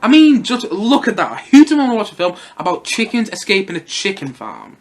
I mean, just look at that. Who doesn't want to watch a film about chickens escaping a chicken farm?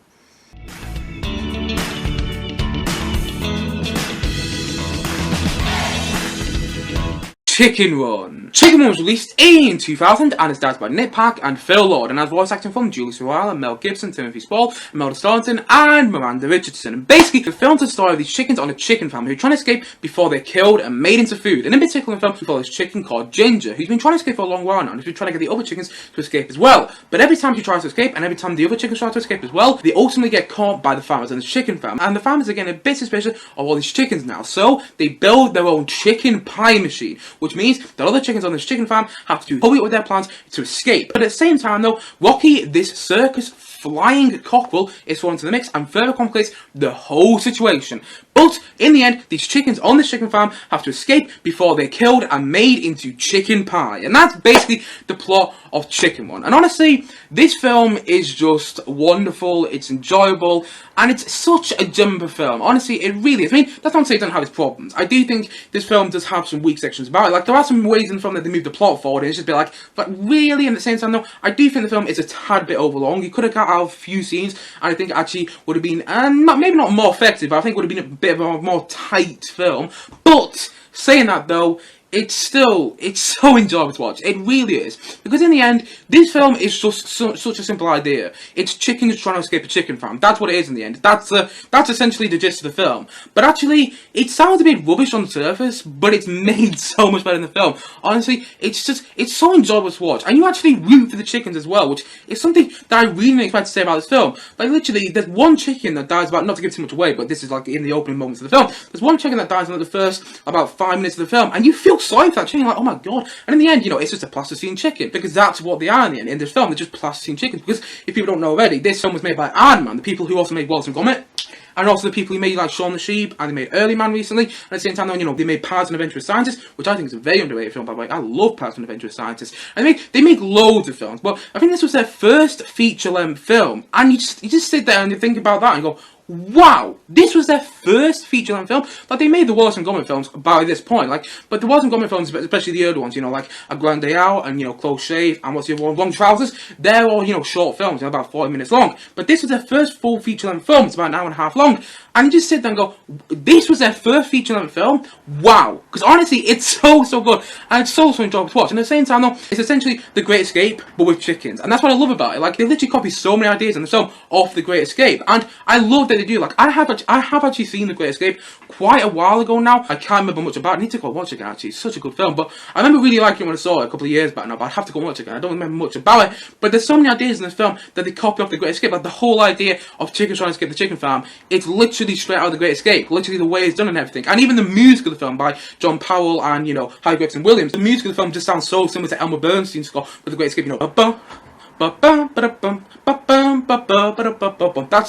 Chicken Run. Chicken Run was released in 2000 and is directed by Nick Park and Phil Lord and has voice acting from Julie Sawalha, Mel Gibson, Spall, Imelda Staunton and Miranda Richardson. And basically, the film's the story of these chickens on a chicken farm who are trying to escape before they're killed and made into food. And in particular, the film follows this chicken called Ginger, who's been trying to escape for a long while now and has been trying to get the other chickens to escape as well. But every time she tries to escape and every time the other chickens try to escape as well, they ultimately get caught by the farmers on this chicken farm. And the farmers are getting a bit suspicious of all these chickens now. So they build their own chicken pie machine, which means that other chickens on this chicken farm have to hurry up with their plans to escape. But at the same time though, Rocky, this circus flying cockerel, is thrown into the mix and further complicates the whole situation. But in the end, these chickens on this chicken farm have to escape before they're killed and made into chicken pie. And that's basically the plot of Chicken Run. And honestly, this film is just wonderful, it's enjoyable, and it's such a jumper film. Honestly, it really is. I mean, that's not to say it doesn't have its problems. I do think this film does have some weak sections about it. Like, there are some ways in the film that they move the plot forward, and it's just a bit like really? And at the same time, though, I do think the film is a tad bit overlong. You could have got out a few scenes, and I think it actually would have been, maybe not more effective, but I think it would have been a bit of a more tight film. But saying that though, it's so enjoyable to watch. It really is. Because in the end, this film is just such a simple idea. It's chickens trying to escape a chicken farm. That's what it is in the end. That's essentially the gist of the film. But actually, it sounds a bit rubbish on the surface, but it's made so much better in the film. Honestly, it's so enjoyable to watch. And you actually root for the chickens as well, which is something that I really didn't expect to say about this film. Like, literally, there's one chicken that dies about, not to give too much away, but this is like in the opening moments of the film. There's one chicken that dies in like the first about 5 minutes of the film, and you feel sorry for that chicken, like, oh my god. And in the end, you know, it's just a plasticine chicken, because that's what they are in the end. In this film, they're just plasticine chickens, because if people don't know already, this film was made by Aardman, the people who also made Wallace and Gromit, and also the people who made like Shaun the Sheep, and they made Early Man recently, and at the same time, you know, they made Pirates and Adventurous Scientists, which I think is a very underrated film, by the way. I love Pirates and Adventurous Scientists, and they make loads of films, but I think this was their first feature-length film, and you just sit there and you think about that and go, wow, this was their first feature-length film. Like, they made the Wallace and Gromit films by this point, like, but the Wallace and Gromit films, especially the early ones, you know, like A Grand Day Out and, you know, Close Shave and what's the other one, Long Trousers, they're all, you know, short films, you know, about 40 minutes long. But this was their first full feature-length film. It's about an hour and a half long. And you just sit there and go, this was their first feature-length film? Wow. Because honestly, it's so good. And it's so enjoyable to watch. And at the same time, though, it's essentially The Great Escape, but with chickens. And that's what I love about it. Like, they literally copy so many ideas in the film off The Great Escape. And I love that they do. Like, I have actually seen The Great Escape quite a while ago now. I can't remember much about it. I need to go watch it again, actually. It's such a good film. But I remember really liking it when I saw it a couple of years back now. But I'd have to go watch it again. I don't remember much about it. But there's so many ideas in this film that they copy off The Great Escape. Like, the whole idea of chickens trying to escape the chicken farm, it's literally straight out of The Great Escape. Literally the way it's done and everything. And even the music of the film by John Powell and, you know, Harry Gregson Williams. The music of the film just sounds so similar to Elmer Bernstein's score for The Great Escape, you know. That's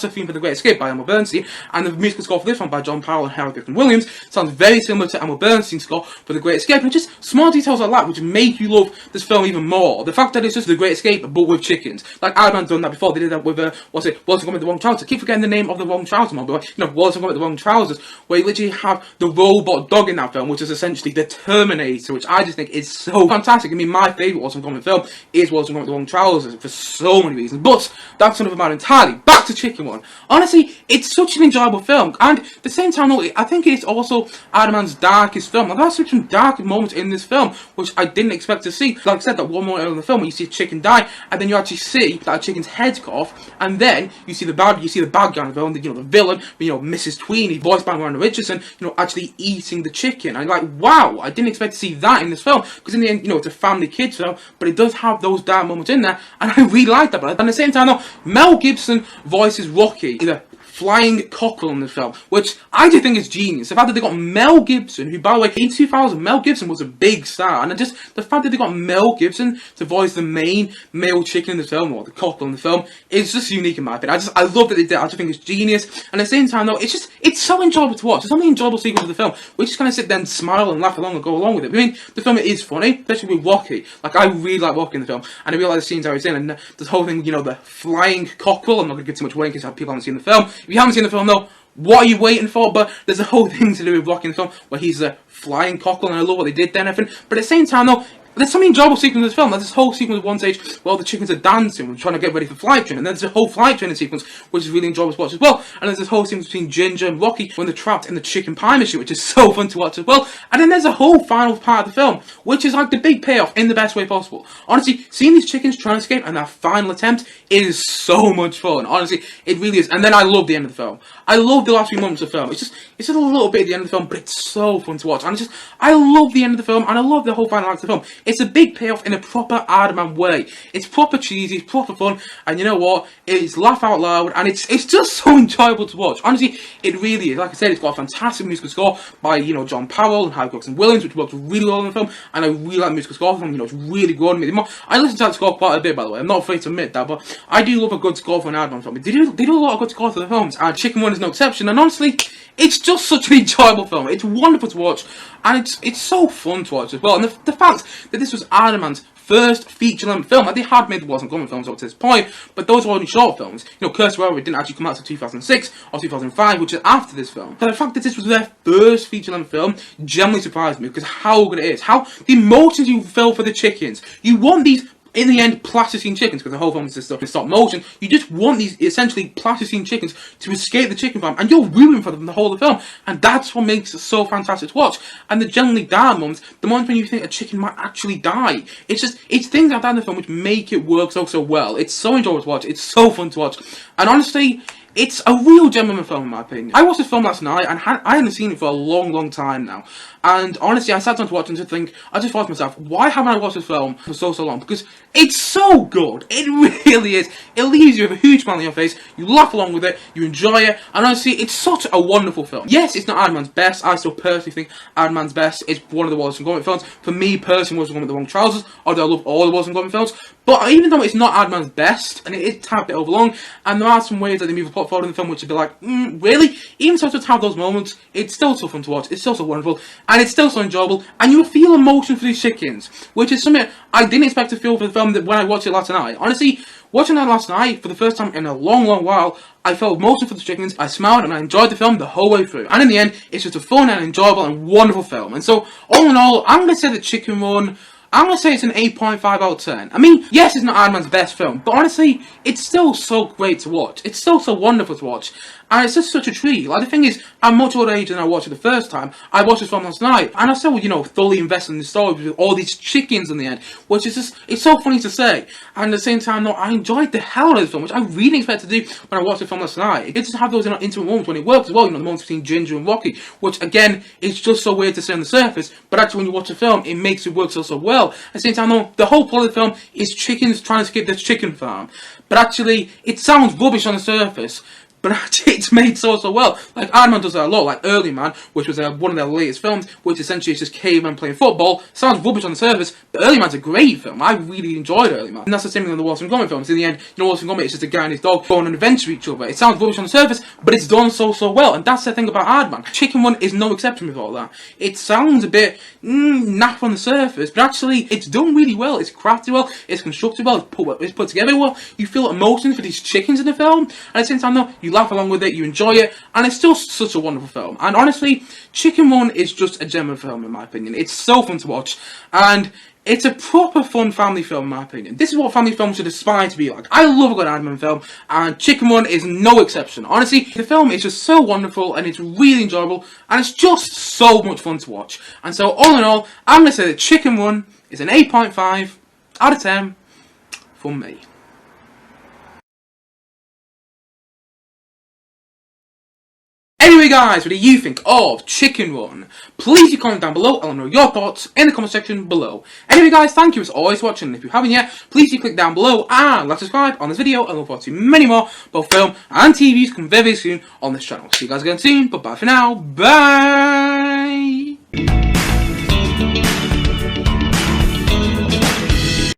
the theme for The Great Escape by Elmer Bernstein, and the musical score for this one by John Powell and Harry Gregson Williams sounds very similar to Elmer Bernstein's score for The Great Escape, and just small details like that which make you love this film even more. The fact that it's just The Great Escape but with chickens. Like, Aardman's done that before. They did that with Wallace and Gromit the Wrong Trousers. I keep forgetting the name of the Wrong Trousers man, but you know, Wallace and Gromit the Wrong Trousers, where you literally have the robot dog in that film, which is essentially the Terminator, which I just think is so fantastic. I mean, my favourite Wallace and Gromit film is Wallace and Gromit the Wrong Trousers for so many reasons, but that's another matter entirely. Back to Chicken Run. Honestly, it's such an enjoyable film, and at the same time, though, I think it's also Aardman's darkest film. Like, there are such some dark moments in this film, which I didn't expect to see. Like I said, that one moment in the film where you see a chicken die, and then you actually see that a chicken's head's cut off, and then you see the bad guy in the film, you know, the villain, you know, Mrs. Tweeny, voiced by Miranda Richardson, you know, actually eating the chicken. I'm like, wow, I didn't expect to see that in this film, because in the end, you know, it's a family kids film, but it does have those dark moments in there, and I really like that. But at the same time, though, Mel Gibson voices Rocky, the flying cockerel in the film, which I do think is genius. The fact that they got Mel Gibson, who, by the way, in 2000, Mel Gibson was a big star, and just the fact that they got Mel Gibson to voice the main male chicken in the film, or the cockerel in the film, is just unique in my opinion. I love that they did. I just think it's genius, and at the same time, though, it's so enjoyable to watch. There's so many enjoyable sequences of the film. We just kind of sit there and smile and laugh along and go along with it. I mean, the film is funny, especially with Rocky. Like, I really like Rocky in the film, and I really like the scenes I was in, and this whole thing, you know, the flying cockerel. I'm not going to give too much away in case people haven't seen the film. If you haven't seen the film, though, what are you waiting for? But there's a whole thing to do with Rocky in the film where he's a flying cockle, and I love what they did there and everything. But at the same time though, there's some enjoyable sequence in this film. There's this whole sequence at one stage where all the chickens are dancing and trying to get ready for flight training. And there's a whole flight training sequence which is really enjoyable to watch as well. And there's this whole sequence between Ginger and Rocky when they're trapped in the chicken pie machine, which is so fun to watch as well. And then there's a whole final part of the film, which is like the big payoff in the best way possible. Honestly, seeing these chickens trying to escape and that final attempt is so much fun. Honestly, it really is. And then I love the end of the film. I love the last few moments of the film. It's just a little bit at the end of the film, but it's so fun to watch. And I love the end of the film, and I love the whole final act of the film. It's a big payoff in a proper Aardman way. It's proper cheesy, it's proper fun, and you know what? It's laugh out loud, and it's just so enjoyable to watch. Honestly, it really is. Like I said, it's got a fantastic musical score by, John Powell and Harry Cox and Williams, which works really well in the film, and I really like the musical score from, it's really grown me. I listen to that score quite a bit, by the way. I'm not afraid to admit that, but I do love a good score for an Aardman film. They do a lot of good scores for the films, and Chicken Run is no exception, and honestly, it's just such an enjoyable film. It's wonderful to watch, and it's so fun to watch as well. And the fact that this was Aardman's first feature-length film, they had made the Wallace & Gromit films up to this point, but those were only short films. Curse Railroad didn't actually come out until 2006 or 2005, which is after this film. So the fact that this was their first feature-length film generally surprised me, because how good it is, how the emotions you feel for the chickens. You want these, in the end, plasticine chickens, because the whole film is stuff in stop motion. You just want these essentially plasticine chickens to escape the chicken farm, and you're rooting for them the whole of the film, and that's what makes it so fantastic to watch. And the generally dire moments, the moments when you think a chicken might actually die, it's things like that in the film which make it work so well. It's so enjoyable to watch, it's so fun to watch, and honestly, it's a real gem of a film in my opinion. I watched this film last night, and I hadn't seen it for a long time now. And honestly, I sat down to watch it and I just thought to myself, why haven't I watched this film for so long? Because it's so good. It really is. It leaves you with a huge smile on your face. You laugh along with it. You enjoy it. And honestly, it's such a wonderful film. Yes, it's not Aardman's best. I still personally think Aardman's best is one of the Wallace & Gromit films. For me, personally, Wallace & Gromit: The Wrong Trousers, although I love all the Wallace & Gromit films. But even though it's not Aardman's best, and it is a tad bit overlong, and there are some ways that they move the plot forward in the film which would be like, really? Even so, to have those moments, it's still so fun to watch. It's still so wonderful. And it's still so enjoyable. And you feel emotion for these chickens, which is something I didn't expect to feel for the film when I watched it last night. Honestly, watching that last night for the first time in a long while, I felt emotion for the chickens, I smiled, and I enjoyed the film the whole way through. And in the end, it's just a fun and enjoyable and wonderful film. And so, all in all, I'm going to say that Chicken Run, I'm going to say it's an 8.5 out of 10. I mean, yes, it's not Aardman's best film, but honestly, it's still so great to watch. It's still so wonderful to watch. And it's just such a treat. Like, the thing is, I'm much older age than I watched it the first time. I watched this film last night, and I still, thoroughly invested in the story with all these chickens in the end, which is just, it's so funny to say. And at the same time, though, I enjoyed the hell out of this film, which I really expected to do when I watched the film last night. It just have those intimate moments when it works as well, the moments between Ginger and Rocky, which, again, it's just so weird to say on the surface, but actually when you watch the film, it makes it work so well. At the same time, though, the whole plot of the film is chickens trying to escape this chicken farm. But actually, it sounds rubbish on the surface, but actually it's made so well. Like, Aardman does that a lot, like Early Man, which was one of their latest films, which essentially is just cavemen playing football. Sounds rubbish on the surface, but Early Man's a great film. I really enjoyed Early Man. And that's the same thing with the Wallace & Gromit films. In the end, Wallace & Gromit is just a guy and his dog going on an adventure with each other. It sounds rubbish on the surface, but it's done so well. And that's the thing about Aardman. Chicken Run is no exception with all that. It sounds a bit naff on the surface, but actually it's done really well. It's crafted well, it's constructed well, it's put together well. You feel emotion for these chickens in the film, and at the same time though, you laugh along with it, you enjoy it, and it's still such a wonderful film. And honestly, Chicken Run is just a gem of a film in my opinion. It's so fun to watch, and it's a proper fun family film in my opinion. This is what family films should aspire to be like. I love a good Aardman film, and Chicken Run is no exception. Honestly, the film is just so wonderful, and it's really enjoyable, and it's just so much fun to watch. And so, all in all, I'm going to say that Chicken Run is an 8.5 out of 10 from me. Anyway guys, what do you think of Chicken Run? Please leave a comment down below and let me know your thoughts in the comment section below. Anyway guys, thank you as always for watching. If you haven't yet, please do click down below and like subscribe on this video, and look forward to many more both film and TVs come very soon on this channel. See you guys again soon, but bye for now. Bye!